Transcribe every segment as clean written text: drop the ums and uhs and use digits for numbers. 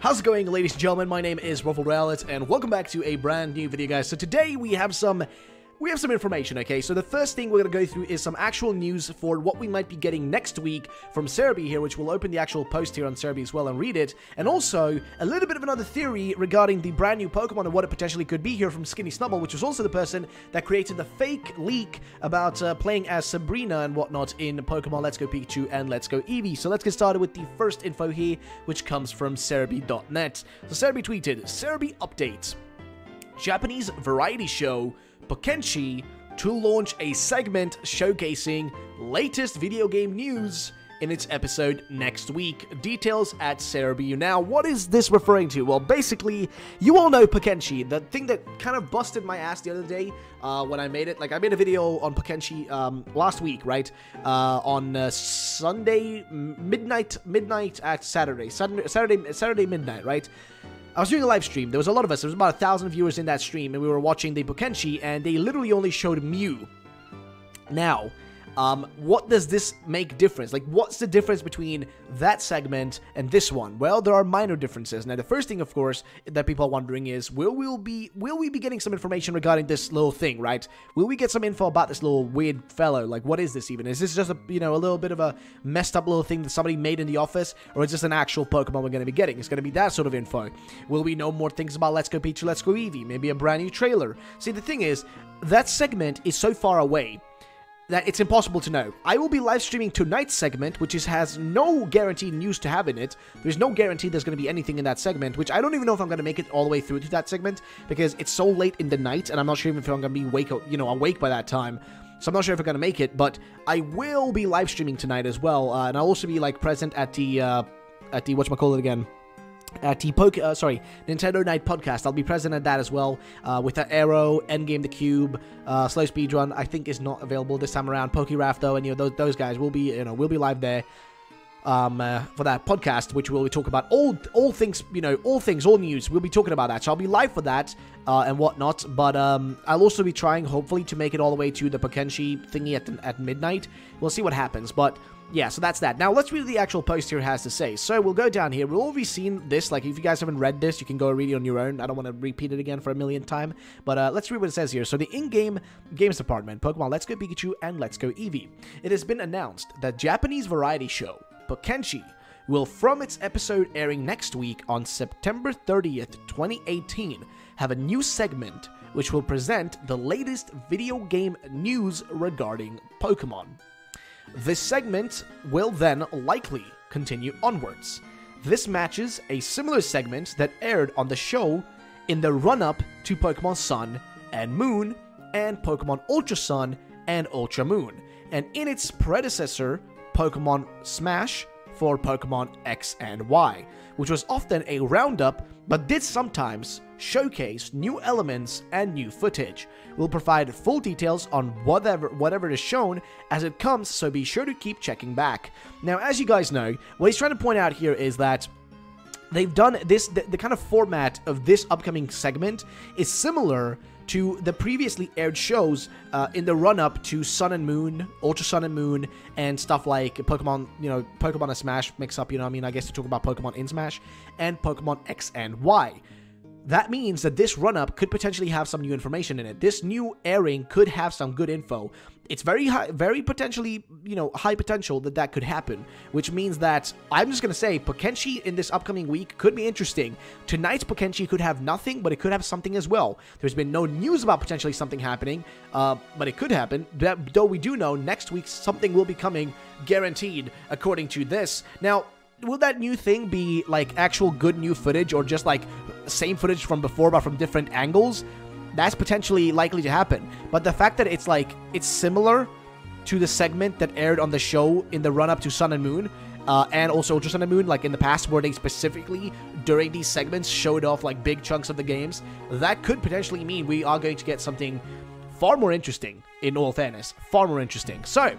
How's it going, ladies and gentlemen? My name is Ruffle and welcome back to a brand new video, guys. So today we have some information, okay? So the first thing we're going to go through is some actual news for what we might be getting next week from Cerebi here, which will open the actual post here on Cerebi as well and read it. And also, a little bit of another theory regarding the brand new Pokemon and what it potentially could be here from Skinny Snubble, which was also the person that created the fake leak about playing as Sabrina and whatnot in Pokemon Let's Go Pikachu and Let's Go Eevee. So let's get started with the first info here, which comes from Cerebi.net. So Cerebi tweeted, Cerebi updates. Japanese variety show Pokenchi to launch a segment showcasing latest video game news in its episode next week. Details at Cerebi. Now, what is this referring to? Well, basically, you all know Pokenchi, the thing that kind of busted my ass the other day when I made it. Like, I made a video on Pokenchi last week, right? On Sunday midnight at Saturday midnight, right? I was doing a live stream. There was a lot of us. There was about 1,000 viewers in that stream, and we were watching the Pokenchi, and they literally only showed Mew. Now, what does this make difference? Like, what's the difference between that segment and this one? Well, there are minor differences. Now, the first thing, of course, that people are wondering is, will we be getting some information regarding this little thing, right? Will we get some info about this little weird fellow? Like, what is this even? Is this just a, a little bit of a messed up little thing that somebody made in the office? Or is this an actual Pokemon we're going to be getting? It's going to be that sort of info. Will we know more things about Let's Go Pikachu, Let's Go Eevee? Maybe a brand new trailer? See, the thing is, that segment is so far away that it's impossible to know. I will be live streaming tonight's segment, which has no guaranteed news to have in it. There's no guarantee there's going to be anything in that segment, which I don't even know if I'm going to make it all the way through to that segment, because it's so late in the night, and I'm not sure even if I'm going to be awake by that time. So I'm not sure if I'm going to make it, but I will be live streaming tonight as well, and I'll also be present at the whatchamacallit again? At the Nintendo Night Podcast. I'll be present at that as well, with Arrow, Endgame the Cube, Slow Speedrun, I think is not available this time around, PokeRaf though, and those guys will be, we'll be live there, for that podcast, which we'll talk about all things, all news. We'll be talking about that, so I'll be live for that, and whatnot, but, I'll also be trying, hopefully, to make it all the way to the Pokenchi thingy at midnight. We'll see what happens, but yeah, so that's that. Now, let's read what the actual post here has to say. So, we'll go down here. We've already seen this. Like, if you guys haven't read this, you can go read it on your own. I don't want to repeat it again for a millionth time. But, let's read what it says here. So, the in-game games department, Pokemon Let's Go Pikachu and Let's Go Eevee. It has been announced that Japanese variety show, Pokenchi, will, from its episode airing next week on September 30th, 2018, have a new segment which will present the latest video game news regarding Pokemon. This segment will then likely continue onwards. This matches a similar segment that aired on the show in the run-up to Pokemon Sun and Moon and Pokemon Ultra Sun and Ultra Moon, and in its predecessor, Pokemon Smash for Pokemon X and Y, which was often a roundup but did sometimes showcase new elements and new footage. We'll provide full details on whatever is shown as it comes, so be sure to keep checking back. Now, as you guys know, what he's trying to point out here is that they've done this, the kind of format of this upcoming segment is similar to the previously aired shows in the run-up to Sun and Moon, Ultra Sun and Moon, and stuff like Pokemon, Pokemon and Smash mix-up, I guess to talk about Pokemon in Smash, and Pokemon X and Y. That means that this run-up could potentially have some new information in it. This new airing could have some good info. It's very high, very potentially, high potential that could happen, which means that I'm just going to say Pokenchi in this upcoming week could be interesting. Tonight's Pokenchi could have nothing, but it could have something as well. There's been no news about potentially something happening, but it could happen, though we do know next week something will be coming, guaranteed, according to this. Now, will that new thing be, actual good new footage, or just, same footage from before, but from different angles? That's potentially likely to happen. But the fact that it's similar to the segment that aired on the show in the run-up to Sun and Moon, and also Ultra Sun and Moon, in the past, where they specifically, during these segments, showed off, big chunks of the games, that could potentially mean we are going to get something far more interesting, in all fairness. Far more interesting. So,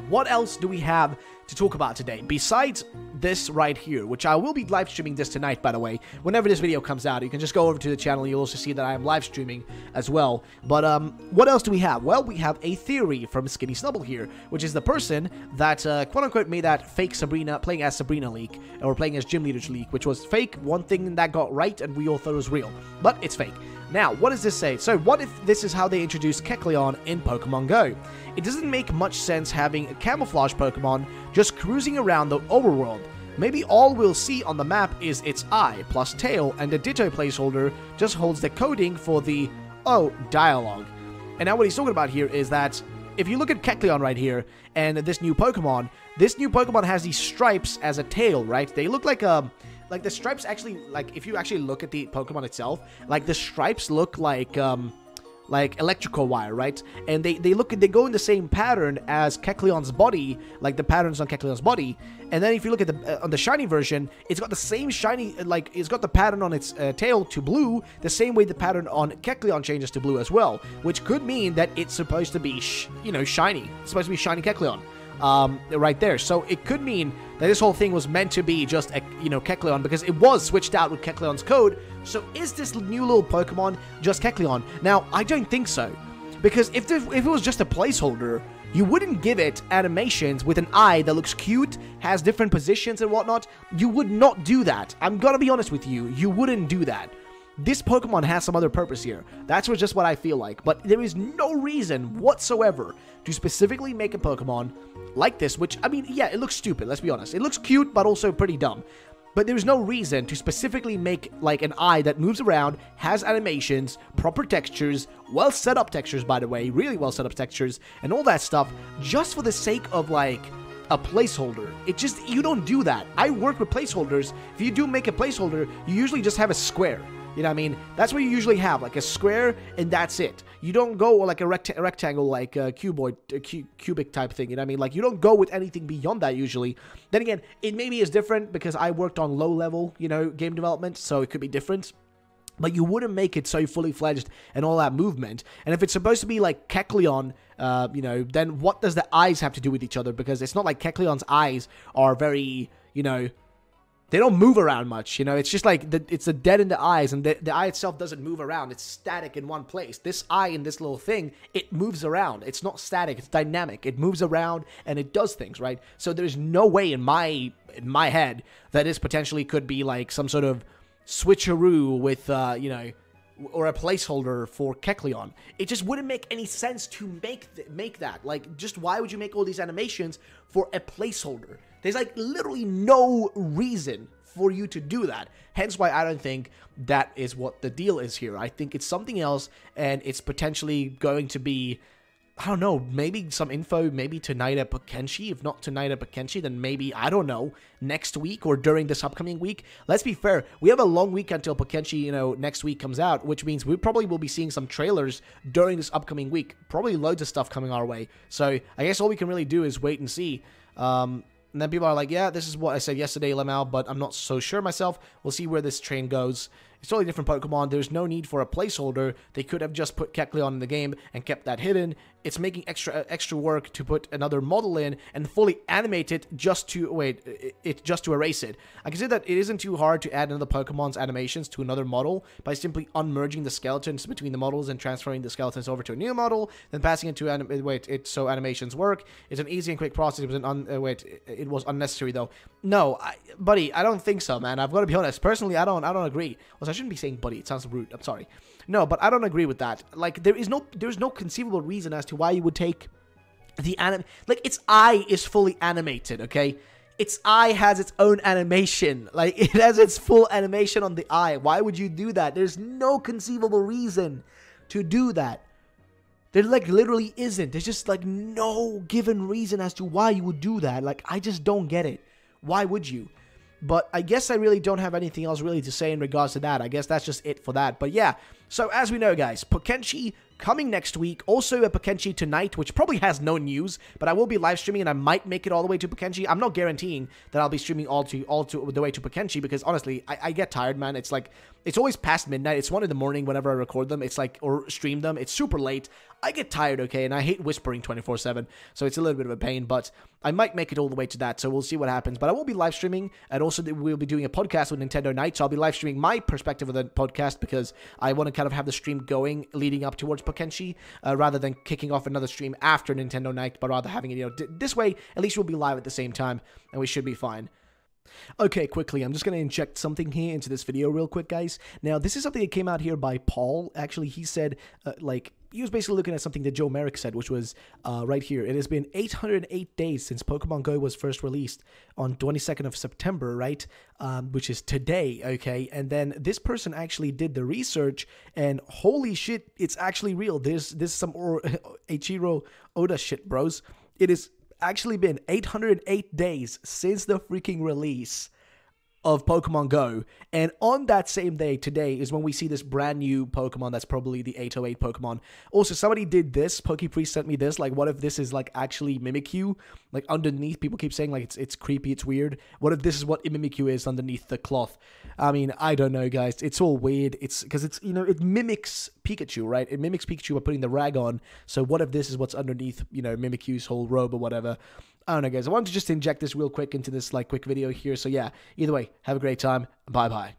what else do we have to talk about today, besides this right here, which I will be live streaming this tonight, by the way. Whenever this video comes out, you can just go over to the channel. You'll also see that I am live streaming as well. But what else do we have? Well, we have a theory from Skinny Snubble here, which is the person that quote-unquote made that fake Sabrina, playing as Sabrina leak, or playing as Gym Leaders leak, which was fake. One thing that got right and we all thought it was real, but it's fake. Now, what does this say? So, what if this is how they introduced Kecleon in Pokemon Go? It doesn't make much sense having a camouflage Pokemon just cruising around the overworld. Maybe all we'll see on the map is its eye plus tail, and the Ditto placeholder just holds the coding for the, dialogue. And now what he's talking about here is that if you look at Kecleon right here, and this new Pokemon has these stripes as a tail, right? They look like the stripes actually, like, if you actually look at the Pokemon itself, like, the stripes look like electrical wire, right? And they go in the same pattern as Kecleon's body, like the patterns on Kecleon's body. And then if you look at on the shiny version, it's got the same shiny, like, it's got the pattern on its tail to blue, the same way the pattern on Kecleon changes to blue as well, which could mean that it's supposed to be, shiny. It's supposed to be shiny Kecleon. Right there. So it could mean that this whole thing was meant to be just a, Kecleon, because it was switched out with Kecleon's code. So is this new little Pokemon just Kecleon? Now, I don't think so, because if it was just a placeholder, you wouldn't give it animations with an eye that looks cute, has different positions and whatnot. You would not do that. I'm gonna be honest with you. You wouldn't do that. This Pokemon has some other purpose here. That's just what I feel like. But there is no reason whatsoever to specifically make a Pokemon like this, which, I mean, yeah, it looks stupid, let's be honest. It looks cute, but also pretty dumb. But there's no reason to specifically make, like, an eye that moves around, has animations, proper textures, well set up textures, by the way, really well set up textures, and all that stuff, just for the sake of, like, a placeholder. You don't do that. I work with placeholders. If you do make a placeholder, you usually just have a square. You know what I mean? That's what you usually have, like a square, and that's it. You don't go like a rectangle, like a cubic type thing, you know what I mean? Like, you don't go with anything beyond that usually. Then again, it maybe is different because I worked on low level, game development, so it could be different. But you wouldn't make it so fully fledged and all that movement. And if it's supposed to be like Kecleon, then what does the eyes have to do with each other? Because it's not like Kecleon's eyes are very, they don't move around much, it's just like, it's a dead in the eyes, and the eye itself doesn't move around. It's static in one place. This eye in this little thing, it moves around. It's not static, it's dynamic. It moves around, and it does things, right? So there's no way in my head that this potentially could be like some sort of switcheroo with, or a placeholder for Kecleon. It just wouldn't make any sense to make that. Like, just why would you make all these animations for a placeholder? There's, like, literally no reason for you to do that. Hence why I don't think that is what the deal is here. I think it's something else, and it's potentially going to be, I don't know, maybe some info, maybe tonight at Pokenchi. If not tonight at Pokenchi, then maybe, I don't know, next week or during this upcoming week. Let's be fair, we have a long week until Pokenchi, next week comes out, which means we probably will be seeing some trailers during this upcoming week. Probably loads of stuff coming our way. So I guess all we can really do is wait and see. And then people are like, yeah, this is what I said yesterday, Lemao, but I'm not so sure myself. We'll see where this train goes. It's totally different Pokemon. There's no need for a placeholder. They could have just put Kecleon in the game and kept that hidden. It's making extra work to put another model in and fully animate it just to erase it. I can say that it isn't too hard to add another Pokemon's animations to another model by simply unmerging the skeletons between the models and transferring the skeletons over to a new model, then passing it to so animations work. It's an easy and quick process. It was unnecessary though. No, buddy, I don't think so, man. I've got to be honest. Personally, I don't agree. Also, I shouldn't be saying buddy. It sounds rude. I'm sorry. No, but I don't agree with that. Like, there's no conceivable reason as to why you would take the like, its eye is fully animated, okay? Its eye has its own animation. Like, it has its full animation on the eye. Why would you do that? There's no conceivable reason to do that. There, like, literally isn't. There's just, like, no given reason as to why you would do that. Like, I just don't get it. Why would you? But I guess I really don't have anything else really to say in regards to that. I guess that's just it for that. But yeah, so as we know, guys, Pokenchi coming next week. Also a Pokenchi tonight, which probably has no news, but I will be live streaming and I might make it all the way to Pokenchi. I'm not guaranteeing that I'll be streaming all the way to Pokenchi because honestly, I get tired, man. It's like, it's always past midnight. It's 1 in the morning whenever I record them. It's like, or stream them. It's super late. I get tired, okay, and I hate whispering 24/7, so it's a little bit of a pain, but I might make it all the way to that, so we'll see what happens. But I will be live streaming, and also we'll be doing a podcast with Nintendo Night, so I'll be live streaming my perspective of the podcast because I want to kind of have the stream going leading up towards Pokenchi, rather than kicking off another stream after Nintendo Night, but rather having it, this way, at least we'll be live at the same time, and we should be fine. Okay, quickly, I'm just going to inject something here into this video real quick, guys. Now, this is something that came out here by Paul. Actually, he said, he was basically looking at something that Joe Merrick said, which was right here. It has been 808 days since Pokemon Go was first released on 22nd of September, right? Which is today, okay? And then this person actually did the research, and holy shit, it's actually real. This is some Eiichiro Oda shit, bros. It is actually been 808 days since the freaking release of Pokemon Go, and on that same day, today, is when we see this brand new Pokemon that's probably the 808 Pokemon. Also, somebody did this, PokePriest sent me this, like, what if this is, like, actually Mimikyu? Like, underneath, people keep saying, like, it's creepy, it's weird. What if this is what Mimikyu is underneath the cloth? I mean, I don't know, guys, it's all weird, it's, because it's, it mimics Pikachu, right? It mimics Pikachu by putting the rag on, so what if this is what's underneath, Mimikyu's whole robe or whatever? I don't know, guys. I wanted to just inject this real quick into this, quick video here. So, yeah, either way, have a great time. Bye-bye.